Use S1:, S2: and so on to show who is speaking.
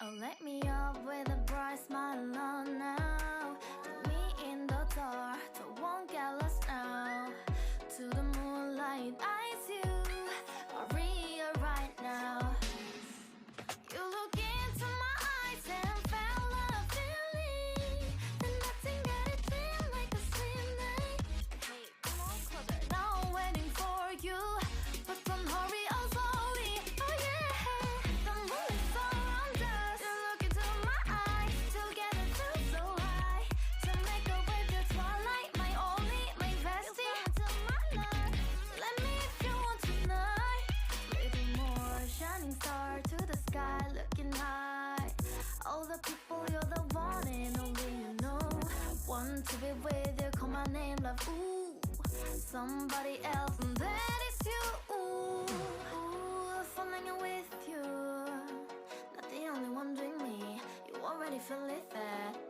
S1: Oh, let me up with a bright smile on now. Put me in the dark, so won't get lost now. To the moonlight, eyes you, Maria right now. You look into my eyes and felt a feeling that nothing got it feel like a slim night. Hey, come on closer. Now I'm waiting for you, but don't hurry, oh slowly. Oh yeah, the moonlight's around us. You look into my eyes, together feel so high. To make a way the twilight, my only, my bestie. You come into my life, let me if you want tonight. Little more shining star to the sky, looking high. All the people, you're the one and only you know. Want to be with you, call my name, love, ooh. Somebody else, and that is you, ooh. Falling with you, not the only one doing me. You already feel it there.